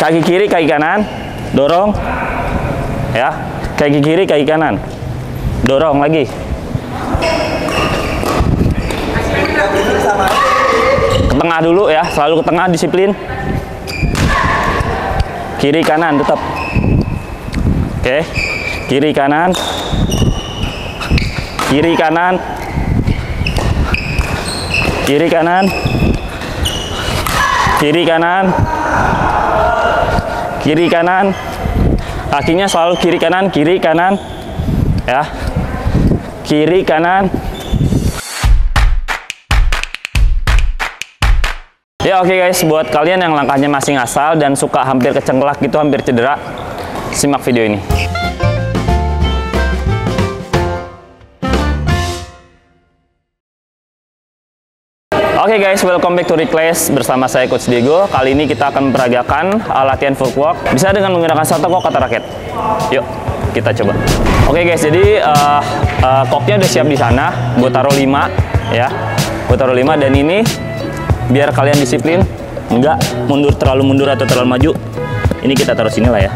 Kaki kiri, kaki kanan, dorong. Ya, kaki kiri, kaki kanan, dorong lagi. Ke tengah dulu ya, selalu ke tengah, disiplin. Kiri kanan tetap. Oke, kiri kanan, kiri kanan, kiri kanan, kiri kanan, kiri kanan. Kakinya selalu kiri kanan, ya, kiri kanan. Ya oke guys, buat kalian yang langkahnya masih ngasal dan suka hampir kecengklak gitu, hampir cedera, simak video ini. Oke guys, welcome back to Reclass bersama saya Coach Diego. Kali ini kita akan memperagakan latihan footwork bisa dengan menggunakan shuttlecock atau raket. Yuk, kita coba. Oke guys, jadi koknya udah siap di sana. Gue taruh 5 ya. Gue taruh 5 dan ini biar kalian disiplin, enggak terlalu mundur atau terlalu maju. Ini kita taruh sini lah ya.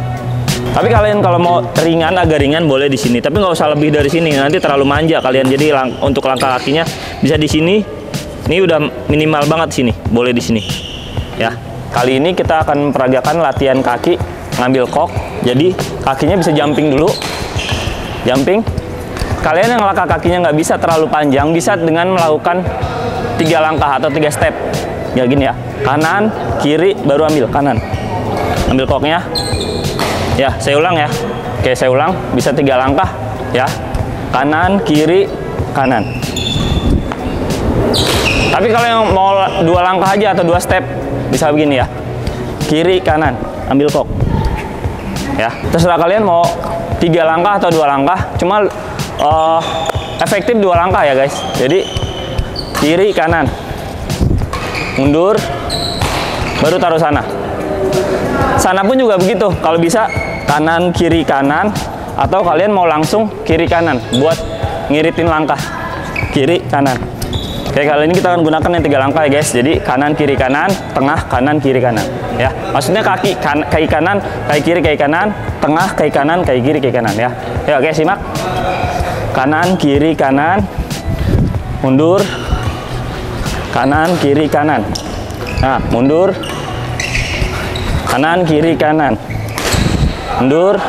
Tapi kalian kalau mau ringan, agak ringan boleh di sini. Tapi nggak usah lebih dari sini. Nanti terlalu manja kalian. Jadi untuk langkah kakinya bisa di sini. Ini udah minimal banget sini, boleh di sini. Ya, kali ini kita akan memperagakan latihan kaki ngambil kok. Jadi kakinya bisa jumping dulu, jumping. Kalian yang langkah kakinya nggak bisa terlalu panjang, bisa dengan melakukan 3 langkah atau 3 step. Ya gini ya, kanan, kiri, baru ambil kanan. Ambil koknya. Ya, saya ulang ya. Oke, saya ulang. Bisa 3 langkah, ya. Kanan, kiri, kanan. Tapi kalau yang mau 2 langkah aja atau 2 step, bisa begini ya. Kiri, kanan, ambil kok. Ya, terserah kalian mau 3 langkah atau 2 langkah. Cuma efektif 2 langkah ya guys. Jadi kiri, kanan, mundur, baru taruh sana. Sana pun juga begitu. Kalau bisa kanan, kiri, kanan, atau kalian mau langsung kiri, kanan buat ngiritin langkah. Kiri, kanan. Oke, kali ini kita akan gunakan yang 3 langkah ya guys. Jadi kanan, kiri, kanan, tengah, kanan, kiri, kanan. Ya, maksudnya kaki kanan, kaki kiri, kaki kanan, tengah, kaki kanan, kaki kiri, kaki kanan ya. Ya oke, simak. Kanan, kiri, kanan, mundur, kanan, kiri, kanan. Nah, mundur, kanan, kiri, kanan, mundur,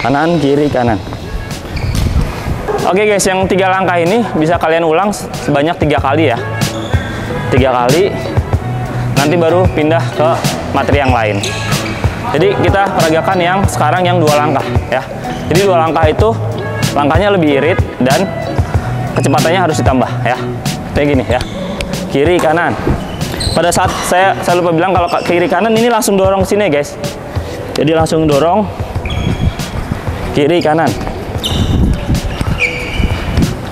kanan, kiri, kanan. Oke guys, yang 3 langkah ini bisa kalian ulang sebanyak 3 kali ya. 3 kali, nanti baru pindah ke materi yang lain. Jadi kita peragakan yang sekarang yang 2 langkah ya. Jadi 2 langkah itu langkahnya lebih irit dan kecepatannya harus ditambah ya. Kayak gini ya. Kiri, kanan. Pada saat saya lupa bilang kalau kiri kanan ini langsung dorong ke sini guys. Jadi langsung dorong kiri, kanan.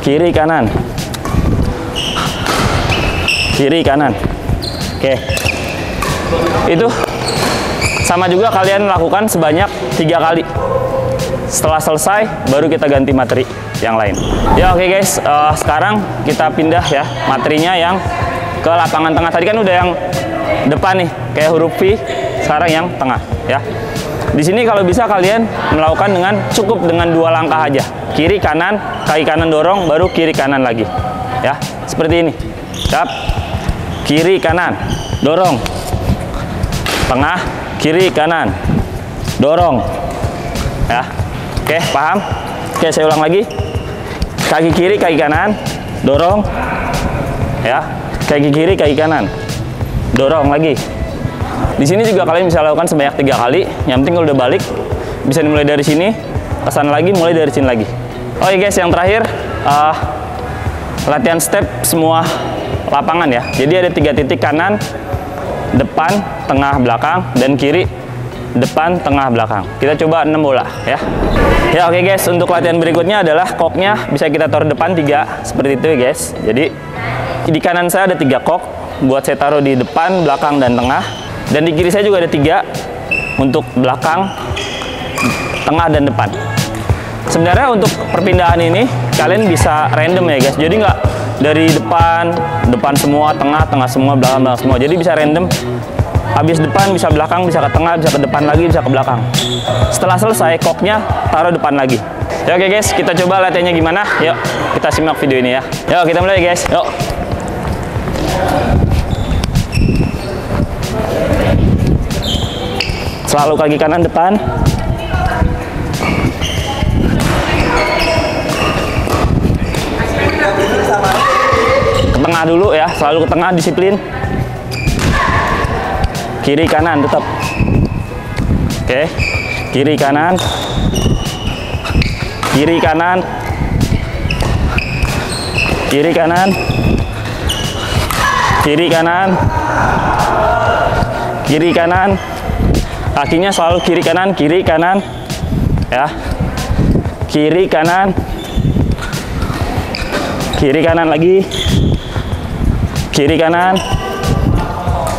Kiri, kanan, kiri, kanan. Oke, itu sama juga kalian lakukan sebanyak 3 kali. Setelah selesai baru kita ganti materi yang lain ya. Oke guys, sekarang kita pindah ya materinya yang ke lapangan tengah. Tadi kan udah yang depan nih kayak huruf V, sekarang yang tengah ya. Di sini kalau bisa kalian melakukan cukup dengan 2 langkah aja. Kiri, kanan, kaki kanan dorong, baru kiri, kanan lagi. Ya, seperti ini. Siap. Kiri, kanan, dorong. Tengah, kiri, kanan, dorong. Ya. Oke, paham? Oke, saya ulang lagi. Kaki kiri, kaki kanan, dorong. Ya. Kaki kiri, kaki kanan, dorong lagi. Di sini juga kalian bisa lakukan sebanyak 3 kali. Yang penting kalau udah balik, bisa dimulai dari sini, ke sana lagi, mulai dari sini lagi. Oke guys, yang terakhir latihan step semua lapangan ya. Jadi ada 3 titik: kanan, depan, tengah, belakang, dan kiri, depan, tengah, belakang. Kita coba 6 bola ya. Ya oke guys, untuk latihan berikutnya adalah koknya bisa kita taruh depan 3 seperti itu ya guys. Jadi di kanan saya ada 3 kok buat saya taruh di depan, belakang, dan tengah. Dan di kiri saya juga ada 3 untuk belakang, tengah, dan depan. Sebenarnya untuk perpindahan ini kalian bisa random ya guys. Jadi nggak dari depan semua, tengah semua, belakang semua. Jadi bisa random habis depan bisa belakang, bisa ke tengah, bisa ke depan lagi, bisa ke belakang. Setelah selesai, koknya taruh depan lagi. Ya oke guys, kita coba latihannya gimana. Yuk, kita simak video ini ya. Yuk, kita mulai guys. Yuk. Selalu kaki kanan depan. Ke tengah dulu ya, selalu ke tengah, disiplin. Kiri kanan tetap. Oke. Kiri kanan. Kiri kanan. Kiri kanan. Kiri kanan. Kiri kanan. Kakinya selalu kiri kanan, kiri kanan. Ya. Kiri kanan. Kiri kanan lagi. Kiri kanan.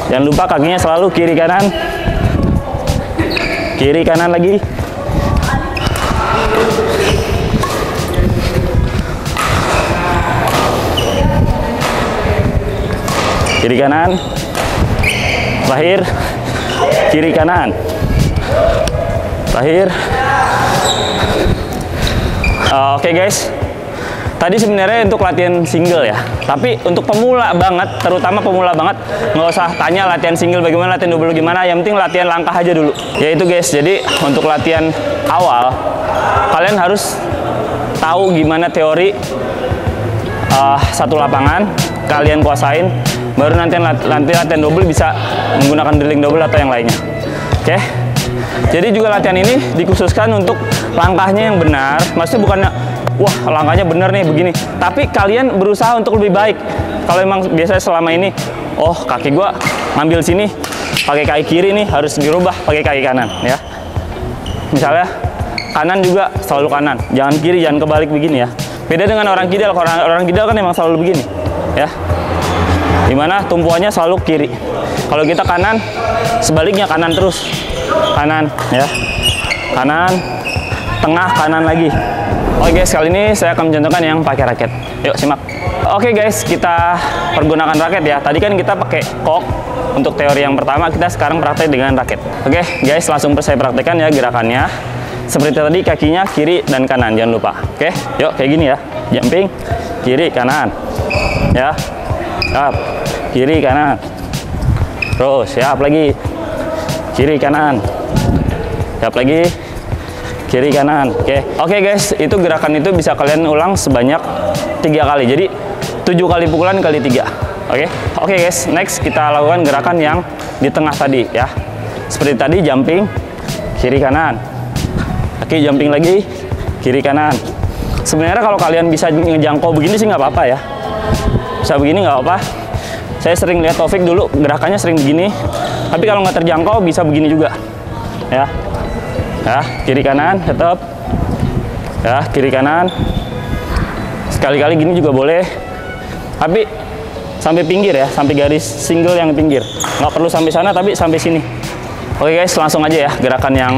Jangan lupa kakinya selalu kiri kanan. Kiri kanan lagi. Kiri kanan. Terakhir. Kiri kanan. Terakhir. Oke guys. Tadi sebenarnya untuk latihan single ya, tapi untuk pemula banget, terutama pemula banget, nggak usah tanya latihan single bagaimana, latihan double gimana, yang penting latihan langkah aja dulu. Ya itu guys, jadi untuk latihan awal, kalian harus tahu gimana teori satu lapangan, kalian kuasain, baru nanti latihan double bisa menggunakan drilling double atau yang lainnya. Oke? Jadi juga latihan ini dikhususkan untuk langkahnya yang benar, maksudnya bukannya wah langkahnya bener nih begini, tapi kalian berusaha untuk lebih baik. Kalau emang biasanya selama ini, oh kaki gua ngambil sini pakai kaki kiri nih, harus dirubah pakai kaki kanan ya. Misalnya kanan juga selalu kanan, jangan kiri, jangan kebalik begini ya. Beda dengan orang kidal, orang kidal kan emang selalu begini ya, dimana tumpuannya selalu kiri. Kalau kita kanan, sebaliknya kanan terus, kanan ya, kanan, tengah, kanan lagi. Oke guys, kali ini saya akan mencontohkan yang pakai raket. Yuk simak. Oke guys, kita pergunakan raket ya. Tadi kan kita pakai kok untuk teori yang pertama, kita sekarang praktek dengan raket. Oke guys, langsung saya praktekkan ya gerakannya. Seperti tadi, kakinya kiri dan kanan, jangan lupa. Oke, yuk kayak gini ya. Jumping, kiri kanan. Ya. Siap. Kiri kanan. Terus, siap lagi. Kiri kanan. Siap lagi. Kiri kanan. Oke guys, itu gerakan itu bisa kalian ulang sebanyak 3 kali. Jadi 7 kali pukulan kali 3. Oke guys, next kita lakukan gerakan yang di tengah tadi ya. Seperti tadi, jumping kiri kanan. Oke, jumping lagi kiri kanan. Sebenarnya kalau kalian bisa ngejangkau begini sih nggak apa-apa ya. Bisa begini nggak apa-apa. Saya sering lihat Taufik dulu gerakannya sering begini. Tapi kalau nggak terjangkau bisa begini juga. Ya. Ya, kiri kanan tetap. Ya, kiri kanan. Sekali-kali gini juga boleh. Tapi sampai pinggir ya, sampai garis single yang pinggir. Nggak perlu sampai sana, tapi sampai sini. Oke guys, langsung aja ya gerakan yang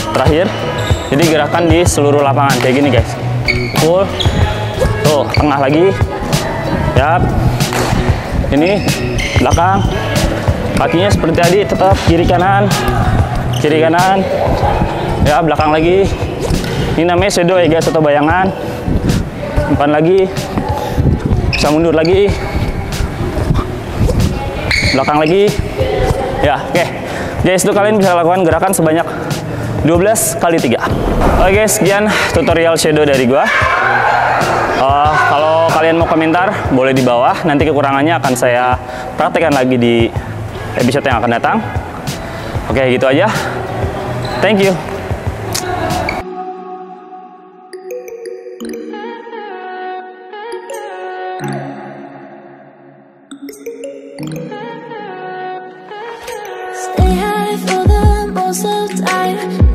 terakhir. Jadi gerakan di seluruh lapangan kayak gini guys. Full. Tuh, tengah lagi. Yap. Ini belakang. Kakinya seperti tadi, tetap kiri kanan. Kiri kanan. Ya, belakang lagi. Ini namanya shadow ya guys, atau bayangan. Depan lagi. Bisa mundur lagi. Belakang lagi. Ya, oke. Guys, itu kalian bisa lakukan gerakan sebanyak 12 kali 3. Oke guys, sekian tutorial shadow dari gua. Kalau kalian mau komentar, boleh di bawah. Nanti kekurangannya akan saya praktekkan lagi di episode yang akan datang. Oke, gitu aja. Thank you. Stay high for the most of the time.